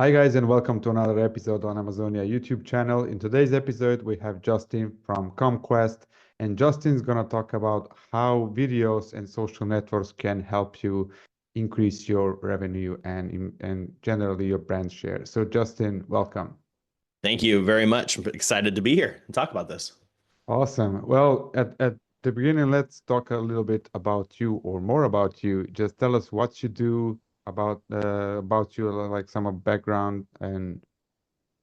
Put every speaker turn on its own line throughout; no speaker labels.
Hi guys, and welcome to another episode on Amazonia YouTube channel. In today's episode, we have Justin from Commquest, and Justin's gonna talk about how videos and social networks can help you increase your revenue and generally your brand share. So Justin, welcome.
Thank you very much. I'm excited to be here and talk about this.
Awesome. Well, at the beginning, let's talk a little bit about you or more about you. Just tell us what you do about you, like some of background and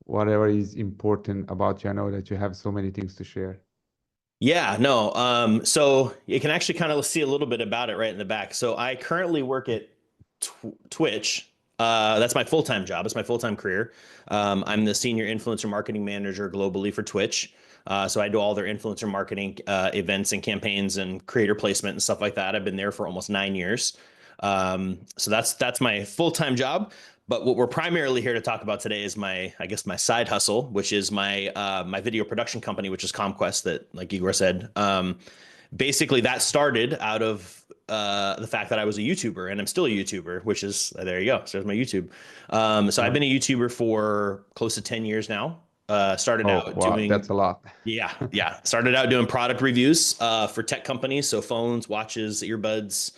whatever is important about you. I know that you have so many things to share.
Yeah, no. So you can actually kind of see a little bit about it right in the back. So I currently work at Twitch. That's my full-time job. It's my full-time career. I'm the senior influencer marketing manager globally for Twitch. So I do all their influencer marketing events and campaigns and creator placement and stuff like that. I've been there for almost 9 years. So that's my full-time job. But what we're primarily here to talk about today is I guess my side hustle, which is my video production company, which is Commquest, that, like Igor said. Basically, that started out of the fact that I was a YouTuber, and I'm still a YouTuber, which is there you go. So there's my YouTube. So I've
Yeah.
been a YouTuber for close to 10 years now. Started
Oh,
out
wow, that's
doing
a lot.
yeah. Started out doing product reviews for tech companies, so phones, watches, earbuds,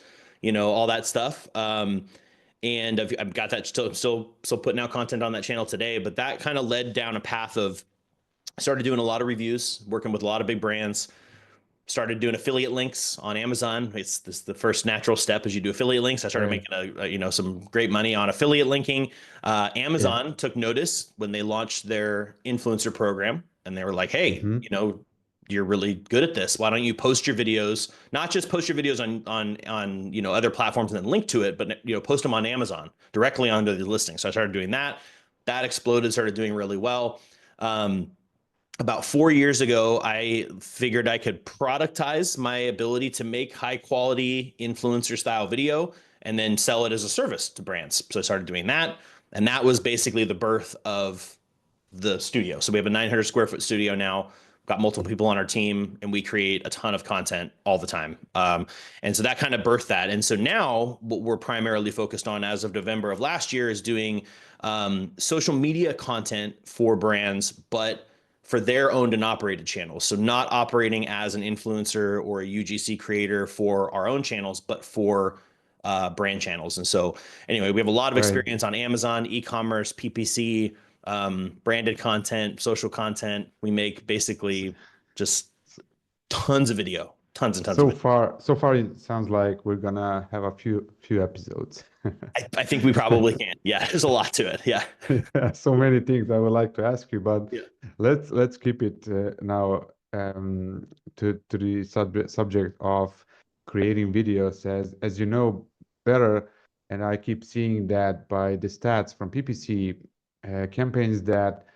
all that stuff. And I've got that still putting out content on that channel today. But that kind of led down a path of started doing a lot of reviews, working with a lot of big brands. Started doing affiliate links on Amazon. It's this the first natural step as you do affiliate links. I started
Right.
making some great money on affiliate linking.
Yeah.
Amazon took notice when they launched their influencer program, and they were like, "Hey,
Hmm.
you're really good at this. Why don't you post your videos? Not just post your videos on other platforms and then link to it, but post them on Amazon directly onto the listing." So I started doing that. That exploded. Started doing really well. Um, about 4 years ago, I figured I could productize my ability to make high quality influencer style video and then sell it as a service to brands. So I started doing that. And that was basically the birth of the studio. So we have a 900 square foot studio now, got multiple people on our team, and we create a ton of content all the time. And so that kind of birthed that. And so now what we're primarily focused on as of November of last year is doing social media content for brands, but for their owned and operated channels. So not operating as an influencer or a UGC creator for our own channels, but for brand channels. And so anyway, we have a lot of
Right.
experience on Amazon, e-commerce, PPC, branded content, social content. We make basically just tons of video, tons and tons of video.
So far, it sounds like we're gonna have a few episodes.
I think we probably can. Yeah, there's a lot to it. Yeah.
Yeah, so many things I would like to ask you, but
Yeah.
let's keep it now to the subject of creating videos as you know better, and I keep seeing that by the stats from PPC campaigns that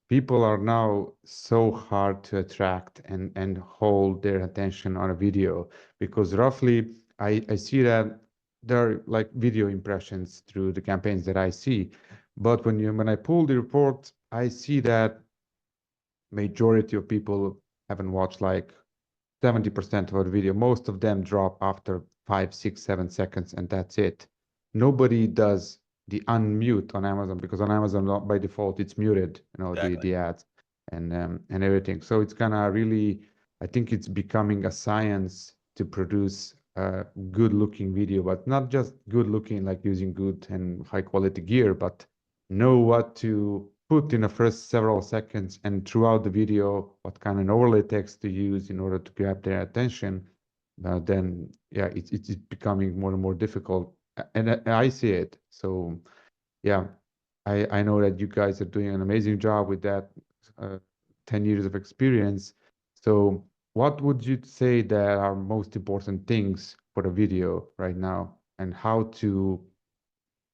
people are now so hard to attract and hold their attention on a video because roughly I see that there are like video impressions through the campaigns that I see. But when I pull the report, I see that majority of people haven't watched like 70% of our video. Most of them drop after 5, 6, 7 seconds, and that's it. Nobody does the unmute on Amazon because on Amazon by default it's muted,
Exactly.
the ads and everything. So it's gonna really, I think it's becoming a science to produce a good looking video, but not just good looking like using good and high quality gear, but know what to put in the first several seconds and throughout the video what kind of overlay text to use in order to grab their attention. Then yeah, it's becoming more and more difficult, and I see it. So yeah, I know that you guys are doing an amazing job with that, uh, 10 years of experience. So what would you say that are most important things for a video right now, and how to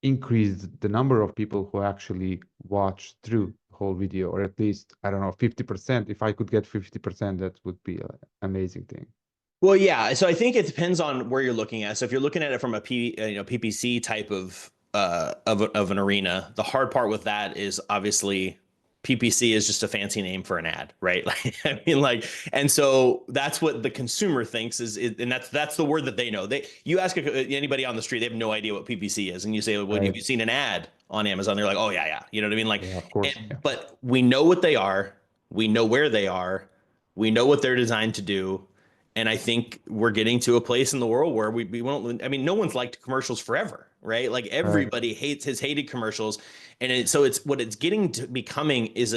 increase the number of people who actually watch through the whole video, or at least, I don't know, 50%. If I could get 50%, that would be an amazing thing.
Well, yeah. So I think it depends on where you're looking at. So if you're looking at it from a PPC type of an arena, the hard part with that is obviously PPC is just a fancy name for an ad, right? Like, I mean, like, and so that's what the consumer thinks and that's the word that they know. You ask anybody on the street, they have no idea what PPC is, and you say, "Well, have
Right.
you seen an ad on Amazon?" They're like, "Oh yeah, yeah." You know what I mean? Like,
Yeah, of course. Yeah.
but we know what they are, we know where they are, we know what they're designed to do, and I think we're getting to a place in the world where we won't. I mean, no one's liked commercials forever, right? Like
Right.
everybody has hated commercials, and so it's what it's getting to becoming is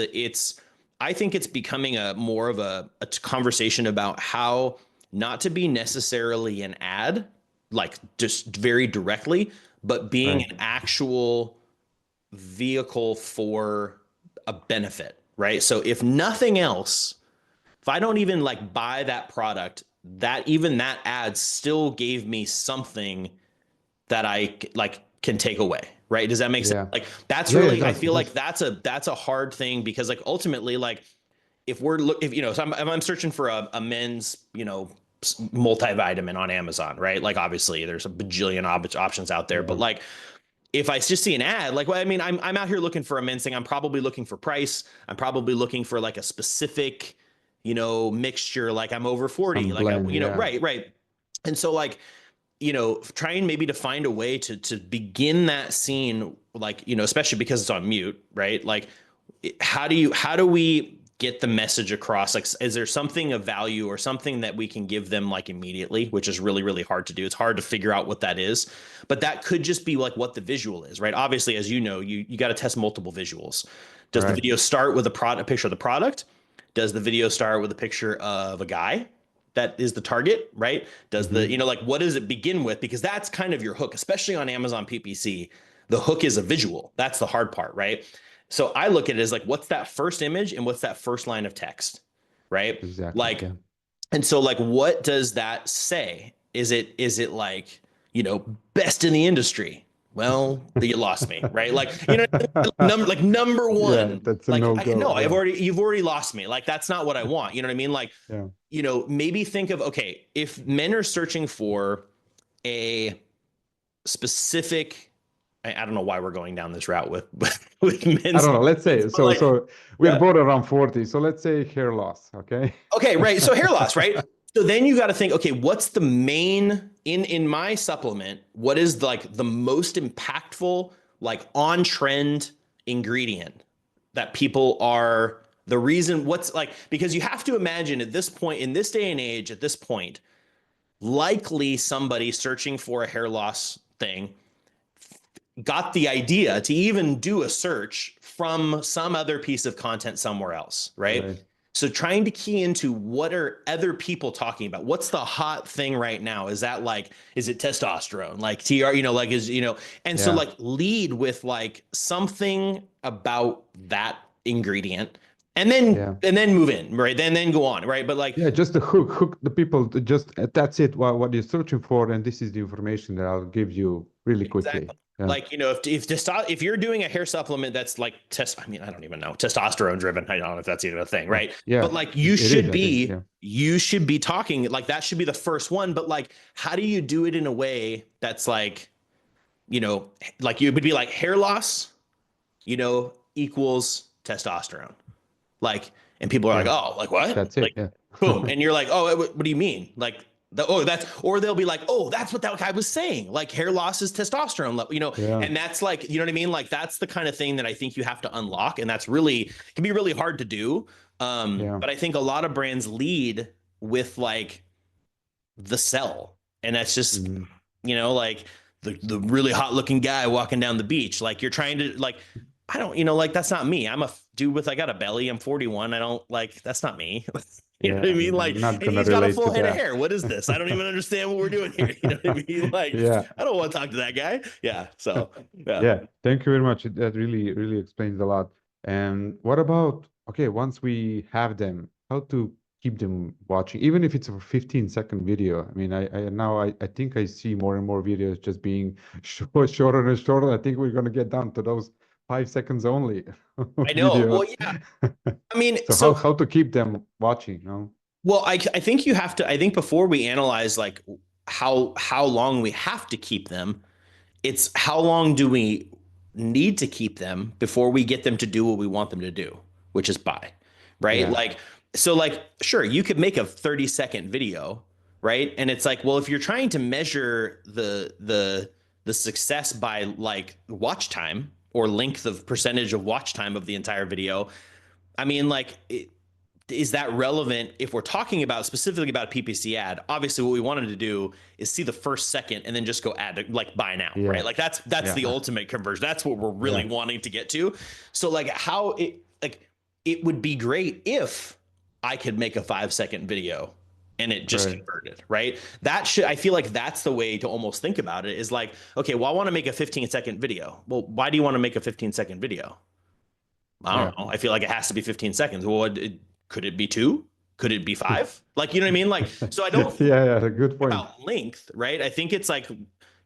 I think it's becoming a more of a conversation about how not to be necessarily an ad, like just very directly, but being
Right.
an actual vehicle for a benefit, right? So if nothing else, if I don't even like buy that product, that even that ad still gave me something that I like can take away, right? Does that make sense?
Yeah.
Like that's
Yeah, yeah, it
really, I
does. It
feel like
does.
that's a hard thing because like ultimately, like if so if I'm searching for a men's, multivitamin on Amazon, right? Like obviously there's a bajillion options out there, but
Yeah.
like if I just see an ad, like, well, I mean, I'm out here looking for a men's thing. I'm probably looking for price. I'm probably looking for like a specific, mixture. Like I'm over 40,
Some
like
blend. Yeah.
right, right. And so like, trying maybe to find a way to begin that scene, like, especially because it's on mute, right? Like, how do we get the message across? Like, is there something of value or something that we can give them like immediately, which is really, really hard to do. It's hard to figure out what that is, but that could just be like what the visual is, right? Obviously, as you know, you got to test multiple visuals. Does the
Right.
video start with a picture of the product? Does the video start with a picture of a guy that is the target, right? Does the,
Hmm.
like, what does it begin with? Because that's kind of your hook, especially on Amazon PPC. The hook is a visual. That's the hard part, right? So I look at it as like, what's that first image and what's that first line of text, right?
Exactly.
Like,
Yeah.
and so like, what does that say? Is it like, best in the industry? Well, you lost me, right? Like, number
Yeah,
one,
that's a
like
no
I
go.
no,
Yeah.
you've already lost me. Like that's not what I want. You know what I mean? Like,
Yeah.
maybe think of, okay, if men are searching for a specific, I don't know why we're going down this route with with
I
men's
don't know. Let's say
but
so.
like,
So we're
yeah.
both around 40. So let's say hair loss. Okay.
Okay, right. So hair loss, right? So then you got to think, okay, what's the main in my supplement? What is like the most impactful, like on trend ingredient that people are the reason what's like because you have to imagine at this point in this day and age at this point likely somebody searching for a hair loss thing got the idea to even do a search from some other piece of content somewhere else, right?
Right.
So trying to key into what are other people talking about? What's the hot thing right now? Is that like, is it testosterone? Like TR, like and so
Yeah.
like lead with like something about that ingredient
Yeah.
and then move in, right? Then go on, right? But like
Yeah. Just the hook the people to just that's it. What you're searching for, and this is the information that I'll give you really quickly.
exactly.
Yeah.
Like, if you're doing a hair supplement that's like I mean, I don't even know, testosterone driven. I don't know if that's even a thing,
Yeah.
right? But
Yeah.
like
It is. I think. Yeah.
you should be talking like that should be the first one. But like, how do you do it in a way that's like, like you would be like hair loss, equals testosterone. Like, and people are like,
Yeah.
oh, like what?
That's it.
Like,
Yeah.
boom. And you're like, oh, what do you mean? Like, or they'll be like, oh, that's what that guy was saying. Like hair loss is testosterone level,
Yeah.
and that's like, you know what I mean? Like that's the kind of thing that I think you have to unlock. And that's really, can be really hard to do.
Yeah.
But I think a lot of brands lead with like the sell. And that's just,
Mhm.
like the really hot looking guy walking down the beach. Like you're trying to like, I don't, like that's not me. I'm a dude with, I got a belly. I'm 41. I don't like, that's not me. You know what I
Yeah.
mean? Like,
I'm not
and
gonna
he's got a
relate to
full head of
that.
hair. What is this? I don't even understand what we're doing here. You know what I mean? Like,
Yeah.
I don't want to talk to that guy. Yeah. So, yeah.
Yeah, thank you very much. That really, really explains a lot. And what about, okay, once we have them, how to keep them watching, even if it's a 15-second video. I mean, I think I see more and more videos just being shorter and shorter. I think we're gonna get down to those 5 seconds only
I know. Well,
videos.
yeah. I mean,
So how to keep them watching?
well, I think you have to, I think before we analyze like how long we have to keep them, it's how long do we need to keep them before we get them to do what we want them to do. which is buy, right?
Yeah.
Like, so like, sure, you could make a 30-second video, right? And it's like, well, if you're trying to measure the success by like watch time or length of percentage of watch time of the entire video, I mean, like, is that relevant if we're talking about specifically about a PPC ad? Obviously, what we wanted to do is see the first second and then just go add to, like, buy now,
Yeah.
right? Like that's
Yeah.
the ultimate conversion. That's what we're really
Yeah.
wanting to get to. So like how it like it would be great if I could make a 5-second video and it just
Right.
converted, right? That should, I feel like that's the way to almost think about it, is like, okay, well, I want to make a 15-second video. Well, why do you want to make a 15-second video? I
Yeah.
don't know. I feel like it has to be 15 seconds. Well, could it be 2? Could it be 5? Like, you know what I mean? Like, so I don't think
Yeah. Yeah. Good point.
about length, right? I think it's like,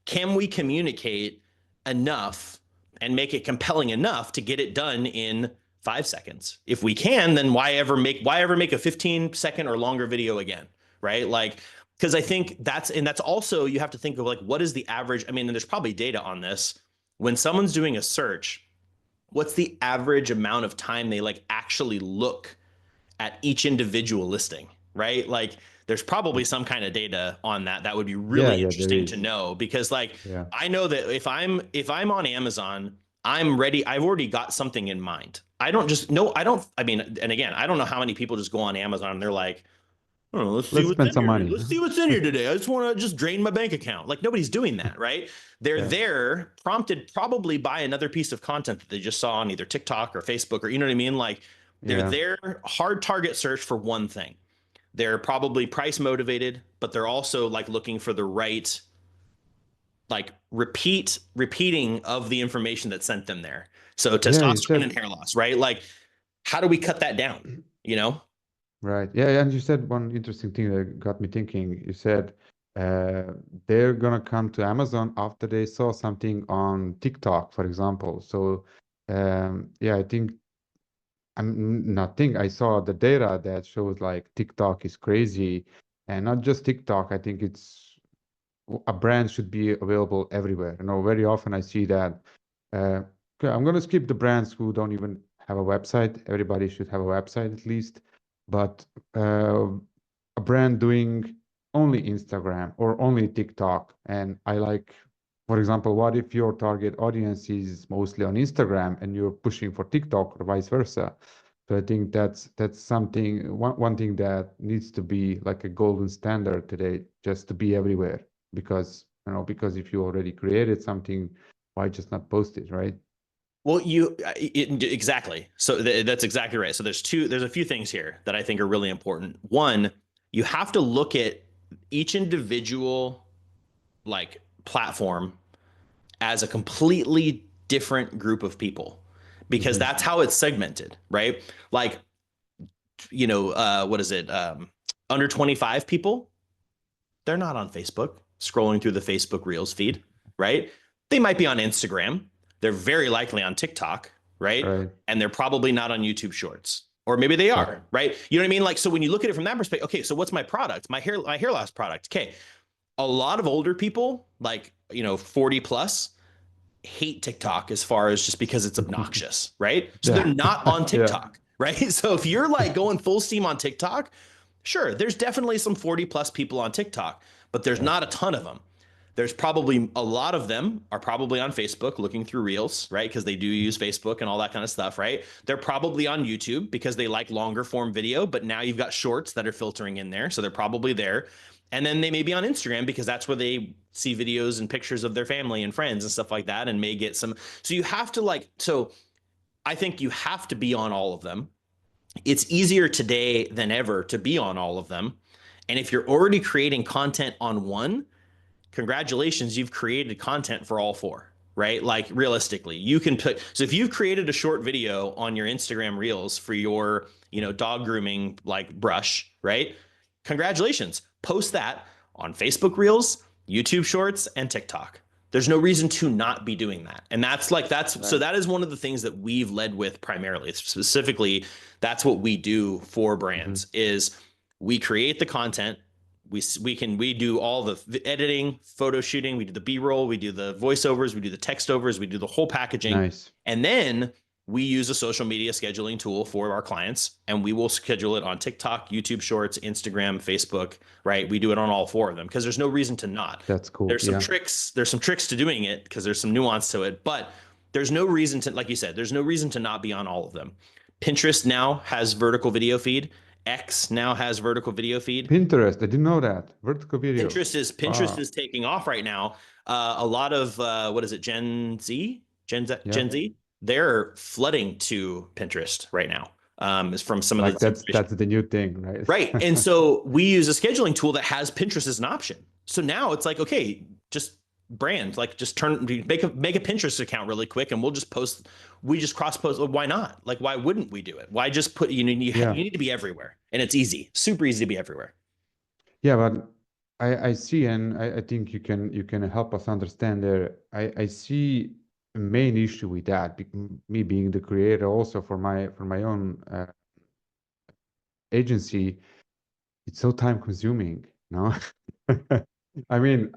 can we communicate enough and make it compelling enough to get it done in 5 seconds? If we can, then why ever make a 15-second or longer video again, right? Like, because I think that's also, you have to think of like, what is the average? I mean, there's probably data on this. When someone's doing a search, what's the average amount of time they like actually look at each individual listing, right? Like, there's probably some kind of data on that. That would be really
Yeah. There
interesting to
is.
know, because like,
Yeah.
I know that if I'm on Amazon, I'm ready. I've already got something in mind. I don't just no, I don't, I mean, and again, I don't know how many people just go on Amazon and they're like, I don't know, let's see
Let's
what's
spend
in
some
here.
money.
Let's see what's in here today. I just want to just drain my bank account. Like, nobody's doing that, right? They're
Yeah.
there prompted probably by another piece of content that they just saw on either TikTok or Facebook, or you know what I mean? Like, they're
Yeah.
there hard target search for one thing. They're probably price motivated, but they're also like looking for the right, like, repeating of the information that sent them there. So
Yeah. You
testosterone and
said
hair loss, right? Like, how do we cut that down? You know?
right. Yeah. And you said one interesting thing that got me thinking. You said uh, they're gonna come to Amazon after they saw something on TikTok, for example. So yeah, I think I'm not think I saw the data that shows like TikTok is crazy, and not just TikTok. I think it's a brand should be available everywhere. You know, very often I see that. Uh, okay, I'm gonna skip the brands who don't even have a website. Everybody should have a website at least. But a brand doing only Instagram or only TikTok, and I like, for example, what if your target audience is mostly on Instagram and you're pushing for TikTok or vice versa? So I think that's something one thing that needs to be like a golden standard today, just to be everywhere. Because if you already created something, why just not post it, right?
Well, exactly. So that's exactly right. So there's a few things here that I think are really important. One, you have to look at each individual like platform as a completely different group of people, because
Hmm.
that's how it's segmented, right? Like, what is it? Under 25 people, they're not on Facebook scrolling through the Facebook Reels feed, right? They might be on Instagram. They're very likely on TikTok, right?
Right.
And they're probably not on YouTube Shorts. Or maybe they
Yeah.
are, right? You know what I mean? Like, so when you look at it from that perspective, okay, so what's my product? My hair loss product. Okay. A lot of older people, like, 40 plus, hate TikTok as far as just because it's obnoxious, right? So they're
Yeah.
not on
Yeah.
TikTok, right? So if you're like going full steam on TikTok, sure, there's definitely some 40 plus people on TikTok, but there's
Yeah.
not a ton of them. There's probably a lot of them are probably on Facebook looking through Reels, right? Because they do use Facebook and all that kind of stuff, right? They're probably on YouTube because they like longer form video, but now you've got shorts that are filtering in there. So they're probably there. And then they may be on Instagram because that's where they see videos and pictures of their family and friends and stuff like that, and may get some. So you have to so I think you have to be on all of them. It's easier today than ever to be on all of them. And if you're already creating content on one, congratulations, you've created content for all four, right? Like, realistically, you can put, so if you've created a short video on your Instagram Reels for your, dog grooming, like, brush, right? Congratulations, post that on Facebook Reels, YouTube Shorts, and TikTok. There's no reason to not be doing that. And so
Right.
that is one of the things that we've led with primarily. Specifically, that's what we do for
Hmm.
brands is we create the content. We do all the editing, photo shooting, we do the B-roll, we do the voiceovers, we do the text overs, we do the whole packaging.
Nice.
And then we use a social media scheduling tool for our clients, and we will schedule it on TikTok, YouTube Shorts, Instagram, Facebook, right? We do it on all 4 of them because there's no reason to not.
That's cool.
There's some
Yeah.
tricks. There's some tricks to doing it because there's some nuance to it, but there's no reason to, like you said, there's no reason to not be on all of them. Pinterest now has vertical video feed. X now has vertical video feed.
Pinterest, I didn't know that. Vertical video.
Pinterest
Wow.
is taking off right now. A lot of what is it, Gen Z,
Yeah.
Gen Z, they're flooding to Pinterest right now. Is from some of
Like
the
that's the new thing, right?
right. And so we use a scheduling tool that has Pinterest as an option. So now it's like, okay, just brand, like just make a Pinterest account really quick, and we'll just post. We just cross post. Why not? Like, why wouldn't we do it? Why just put you
Yeah.
you need to be everywhere, and it's easy, super easy to be everywhere.
Yeah, but I see, and I think you can help us understand there. I see a main issue with that, me being the creator also for my own agency. It's so time consuming, no? I mean,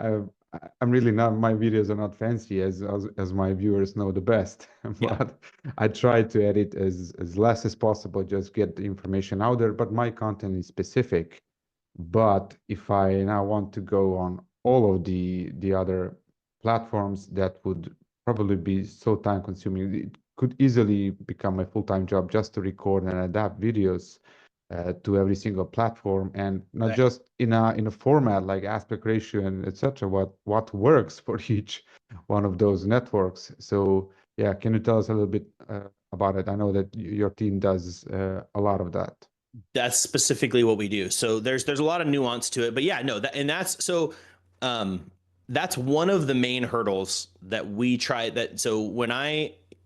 I'm really not, my videos are not fancy as my viewers know the best,
Yeah.
but I try to edit as less as possible, just get the information out there, but my content is specific. But if I now want to go on all of the other platforms, that would probably be so time consuming. It could easily become my full-time job just to record and adapt videos to every single platform, and not just in a format like aspect ratio and etc. What works for each one of those networks. So yeah, can you tell us a little bit about it? I know that your team does a lot of that.
That's specifically what we do. So there's a lot of nuance to it, but yeah, no, that's one of the main hurdles that we try that. So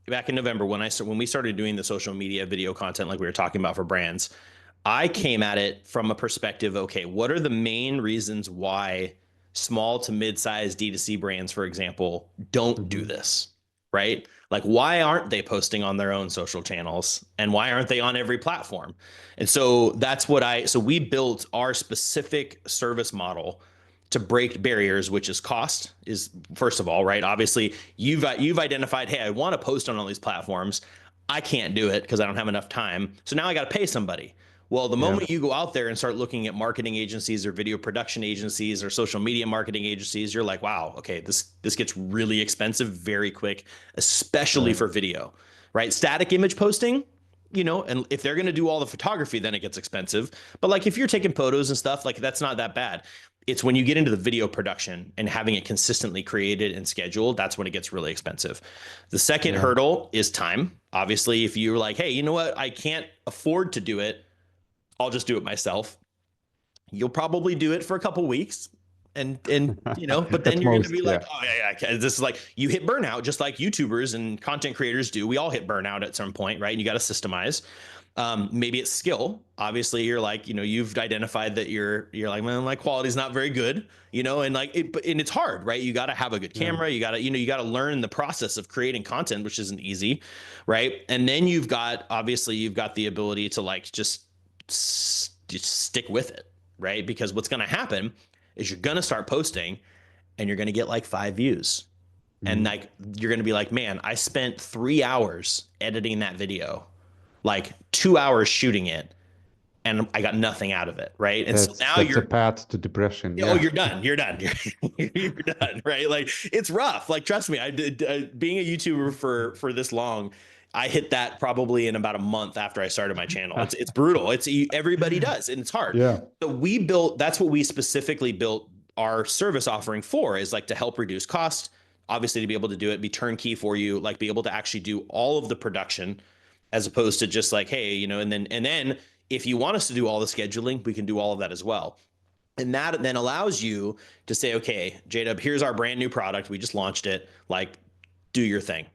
back in November, when we started doing the social media video content, like we were talking about for brands, I came at it from a perspective, okay, what are the main reasons why small to mid-sized D2C brands, for example, don't do this, right? Like, why aren't they posting on their own social channels, and why aren't they on every platform? And so so we built our specific service model to break barriers, which is cost, is first of all, right? Obviously, you've identified, hey, I want to post on all these platforms. I can't do it because I don't have enough time. So now I got to pay somebody. Well, the moment you go out there and start looking at marketing agencies or video production agencies or social media marketing agencies, you're like, wow, okay, this gets really expensive very quick, especially for video, right? Static image posting, and if they're going to do all the photography, then it gets expensive. But like if you're taking photos and stuff, like that's not that bad. It's when you get into the video production and having it consistently created and scheduled, that's when it gets really expensive. The second hurdle is time. Obviously, if you're like, hey, you know what, I can't afford to do it, I'll just do it myself. You'll probably do it for a couple weeks. And but then you're going to be like, oh yeah, this is like you hit burnout, just like YouTubers and content creators do. We all hit burnout at some point, right? And you got to systemize. Maybe it's skill. Obviously, you're like, you've identified that you're like, man, my quality's not very good, and like and it's hard, right? You got to have a good camera. You got to, you got to learn the process of creating content, which isn't easy, right? And then you've got the ability to like just stick with it, right? Because what's going to happen is you're going to start posting and you're going to get like 5 views. And like, you're going to be like, man, I spent 3 hours editing that video, like 2 hours shooting it, and I got nothing out of it. Right. And so now
that's a path to depression.
Oh, you're done. You're done. You're done. Right. Like, it's rough. Like, trust me, I did being a YouTuber for this long. I hit that probably in about a month after I started my channel. It's brutal. Everybody does, and it's hard.
Yeah.
So that's what we specifically built our service offering for, is like to help reduce cost, obviously to be able to do it, be turnkey for you, like be able to actually do all of the production, as opposed to just like, hey, and then if you want us to do all the scheduling, we can do all of that as well. And that then allows you to say, okay, J-Dub, here's our brand new product. We just launched it. Like, do your thing.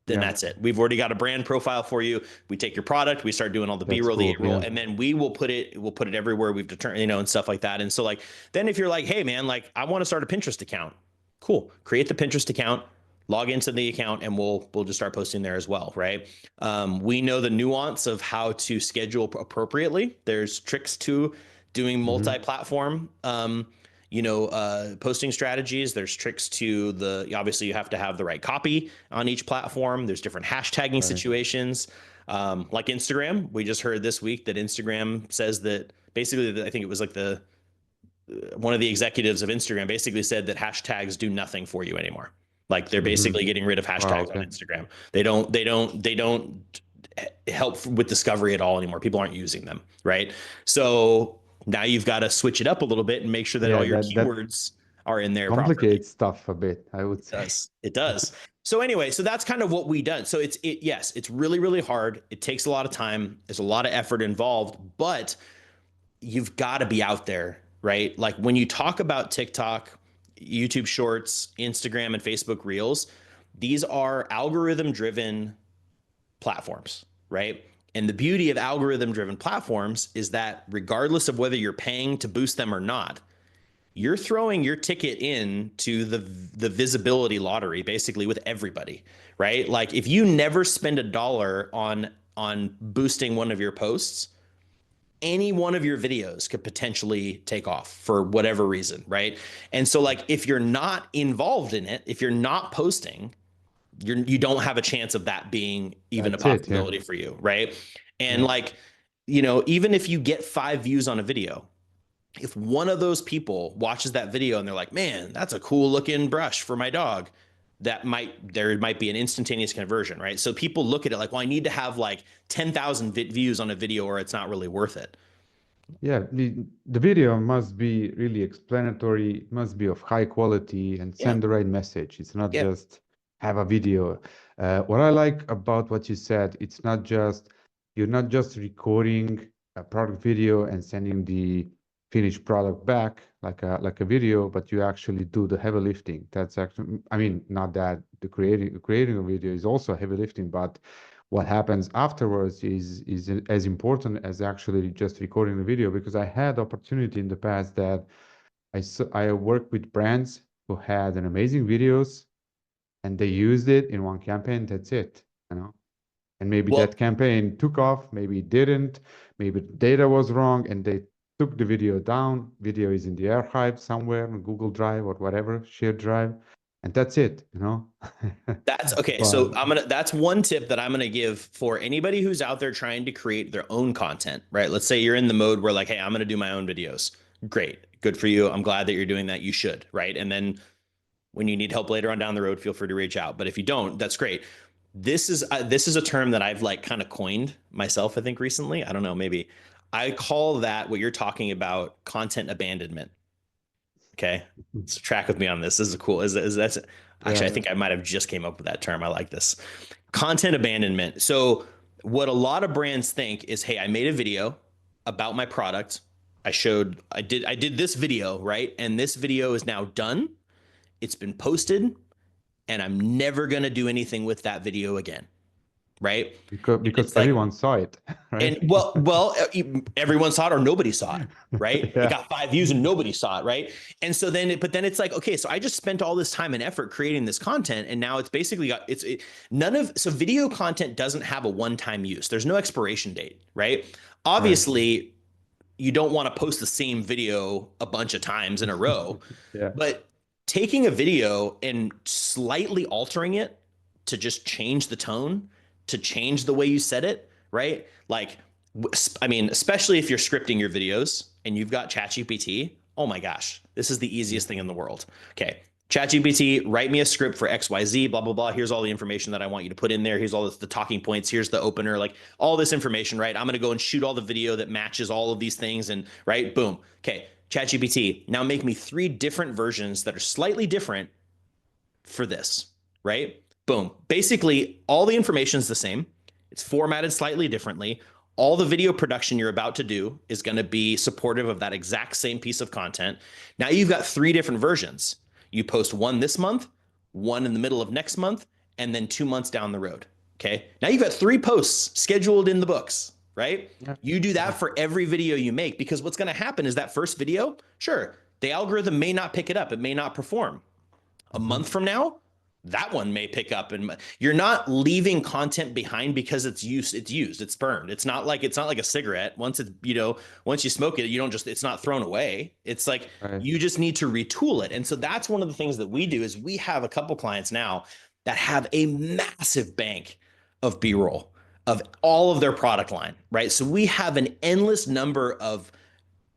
Then that's it. We've already got a brand profile for you. We take your product, we start doing all the B-roll, the A-roll, and then we'll put it everywhere we've determined, and stuff like that. And so like, then if you're like, hey man, like I want to start a Pinterest account, cool. Create the Pinterest account, log into the account, and we'll just start posting there as well, right? We know the nuance of how to schedule appropriately. There's tricks to doing multi-platform, posting strategies. There's tricks to obviously you have to have the right copy on each platform. There's different hashtagging
Right.
situations. Like Instagram, we just heard this week that Instagram says that basically, I think it was like one of the executives of Instagram basically said that hashtags do nothing for you anymore. Like they're
Hmm.
basically getting rid of
Wow.
hashtags on
Okay.
Instagram. They don't help with discovery at all anymore. People aren't using them, right? So now you've got to switch it up a little bit and make sure that all
Yeah,
your
that
keywords are in there properly.
complicates stuff a bit, I would
It
say.
does. It does. So anyway, so that's kind of what we done. So yes, it's really, really hard. It takes a lot of time. There's a lot of effort involved, but you've got to be out there, right? Like when you talk about TikTok, YouTube Shorts, Instagram, and Facebook Reels, these are algorithm driven platforms, right? And the beauty of algorithm driven platforms is that regardless of whether you're paying to boost them or not, you're throwing your ticket in to the visibility lottery basically with everybody, right? Like if you never spend a dollar on boosting one of your posts, any one of your videos could potentially take off for whatever reason, right? And so like if you're not involved in it, if you're not posting, you don't have a chance of that being even a
That's it. Yeah.
possibility for you, right? And
Yeah.
like, even if you get 5 views on a video, if one of those people watches that video and they're like, man, that's a cool looking brush for my dog, there might be an instantaneous conversion, right? So people look at it like, well, I need to have like 10,000 views on a video or it's not really worth it.
Yeah, the video must be really explanatory, it must be of high quality and
Yeah.
send the right message. It's not
Yeah.
just have a video. What I like about what you said, you're not just recording a product video and sending the finished product back like a video, but you actually do the heavy lifting. That's actually, I mean, not that the creating a video is also heavy lifting, but what happens afterwards is as important as actually just recording the video, because I had opportunity in the past that I worked with brands who had an amazing videos and they used it in one campaign. That's it, you know. And maybe
Well,
that campaign took off, maybe it didn't, maybe the data was wrong and they took the video down. Video is in the archive somewhere on Google Drive or whatever, shared drive, and that's it, you know.
that's okay.
But
So that's one tip that I'm gonna give for anybody who's out there trying to create their own content, right? Let's say you're in the mode where like, hey, I'm gonna do my own videos. Great. Good for you. I'm glad that you're doing that. You should, right? And then when you need help later on down the road, feel free to reach out. But if you don't, that's great. This is a term that I've like kind of coined myself, I think recently. I don't know, maybe I call that what you're talking about content abandonment. Okay. So track with me on this. This is cool. Is that's
yeah,
actually I
yeah.
think I might have just came up with that term. I like this. Content abandonment. So what a lot of brands think is, hey, I made a video about my product. I did this video, right? And this video is now done. It's been posted, and I'm never gonna do anything with that video again. Right. And
Because
it's like,
everyone saw it,
and
right?
everyone saw it or nobody saw it, right? It
Yeah.
got 5 views and nobody saw it, right? And so but then it's like, okay, so I just spent all this time and effort creating this content, and now it's basically so video content doesn't have a one-time use. There's no expiration date, right?
Right.
Obviously, you don't want to post the same video a bunch of times in a row,
Yeah.
but taking a video and slightly altering it to just change the tone, to change the way you said it, right? Like, I mean, especially if you're scripting your videos and you've got ChatGPT, oh my gosh, this is the easiest thing in the world. Okay. ChatGPT, write me a script for XYZ, blah, blah, blah. Here's all the information that I want you to put in there. Here's all the talking points. Here's the opener, like all this information, right? I'm going to go and shoot all the video that matches all of these things. And right, boom. Okay. ChatGPT, now make me 3 different versions that are slightly different for this, right? Boom. Basically, all the information is the same. It's formatted slightly differently. All the video production you're about to do is going to be supportive of that exact same piece of content. Now you've got 3 different versions. You post one this month, one in the middle of next month, and then 2 months down the road. Okay. Now you've got 3 posts scheduled in the books, right?
Yeah.
You do
Yeah.
that for every video you make, because what's going to happen is that first video, sure, the algorithm may not pick it up. It may not perform. A
Mhm.
month from now, that one may pick up. And you're not leaving content behind because it's used, it's burned. It's not like a cigarette. Once it's, once you smoke it, you don't just, it's not thrown away. It's like,
Right.
you just need to retool it. And so that's one of the things that we do is we have a couple clients now that have a massive bank of B-roll of all of their product line, right? So we have an endless number of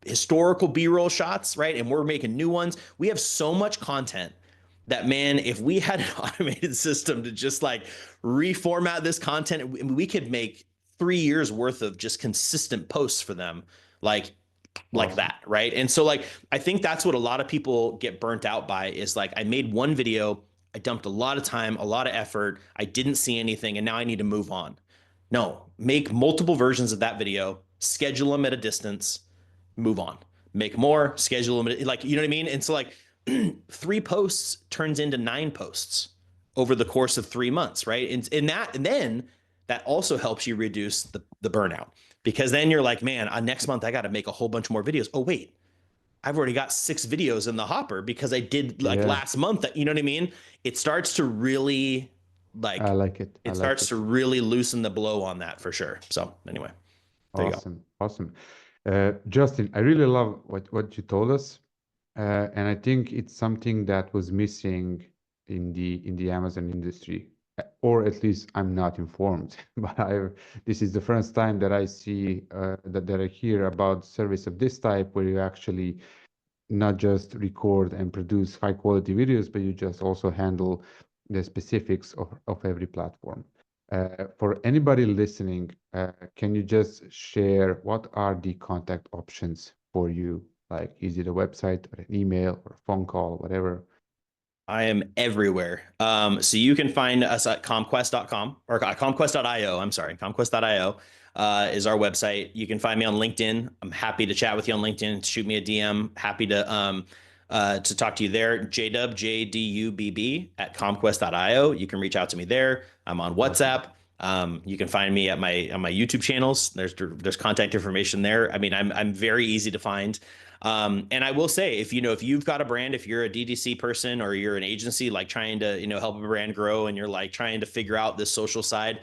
historical B-roll shots, right? And we're making new ones. We have so much content that, man, if we had an automated system to just like reformat this content, we could make 3 years worth of just consistent posts for them, like
Awesome.
that, right? And so like I think that's what a lot of people get burnt out by is like I made one video, I dumped a lot of time, a lot of effort, I didn't see anything, and now I need to move on. No, make multiple versions of that video, schedule them at a distance, move on. Make more, schedule them, like, you know what I mean? And so like 3 posts turns into 9 posts over the course of 3 months, right? And then that also helps you reduce the burnout, because then you're like, man, next month I got to make a whole bunch more videos. Oh wait, I've already got 6 videos in the hopper because I did like
Yeah,
last month. You know what I mean? It starts to really
I
like
like it. I
it
like
starts
it.
to really loosen the blow on that for sure. So anyway, there you go.
Awesome. Awesome. Justin, I really love what you told us. And I think it's something that was missing in the Amazon industry, or at least I'm not informed. But this is the first time that I see that I hear about service of this type, where you actually not just record and produce high quality videos, but you just also handle the specifics of every platform. For anybody listening, can you just share what are the contact options for you? Like, is it a website or an email or a phone call, whatever?
I am everywhere. So you can find us at Commquest.com or Commquest.io. I'm sorry, Commquest.io is our website. You can find me on LinkedIn. I'm happy to chat with you on LinkedIn. Shoot me a DM. Happy to talk to you there. JDub, JDUBB at Commquest.io. You can reach out to me there. I'm on
Awesome.
WhatsApp. You can find me at my on my YouTube channels. There's contact information there. I mean, I'm very easy to find. And I will say, if you've got a brand, if you're a DTC person or you're an agency like trying to, help a brand grow and you're like trying to figure out this social side,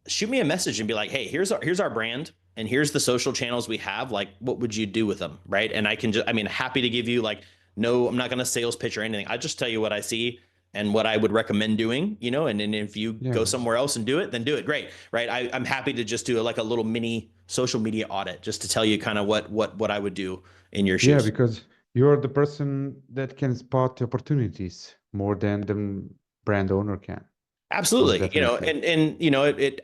shoot me a message and be like, hey, here's our brand and here's the social channels we have. Like, what would you do with them? Right. And I can just, I mean, happy to give you like, no, I'm not going to sales pitch or anything. I just tell you what I see and what I would recommend doing, and then if you go
Yes.
somewhere else and do it, then do it. Great. Right. I'm happy to just do like a little mini social media audit just to tell you kind of what I would do in your
Yeah,
shoes.
because you're the person that can spot the opportunities more than the brand owner can. Most
Absolutely.
definitely.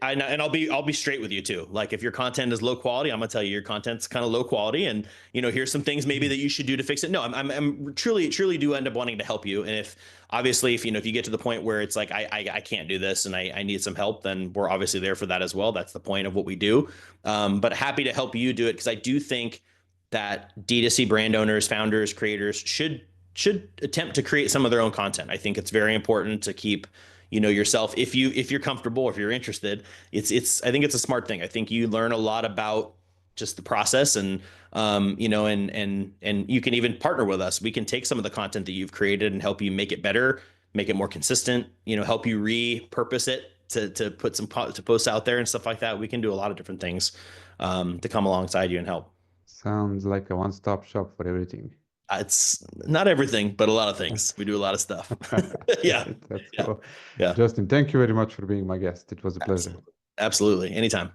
And I'll be straight with you too. Like if your content is low quality, I'm gonna tell you your content's kind of low quality, and here's some things maybe
Mm.
that you should do to fix it. No, I'm truly do end up wanting to help you. And if obviously if you get to the point where it's like I can't do this and I need some help, then we're obviously there for that as well. That's the point of what we do. But happy to help you do it because I do think that D2C brand owners, founders, creators should attempt to create some of their own content. I think it's very important to keep yourself if you're comfortable, if you're interested. It's I think it's a smart thing. I think you learn a lot about just the process and and you can even partner with us. We can take some of the content that you've created and help you make it better, make it more consistent, help you repurpose it to put to posts out there and stuff like that. We can do a lot of different things to come alongside you and help.
Sounds like a one-stop shop for everything.
It's not everything, but a lot of things. We do a lot of stuff. Yeah.
That's
Yeah.
cool.
Yeah.
Justin, thank you very much for being my guest. It was a pleasure.
Absolutely. Absolutely. Anytime.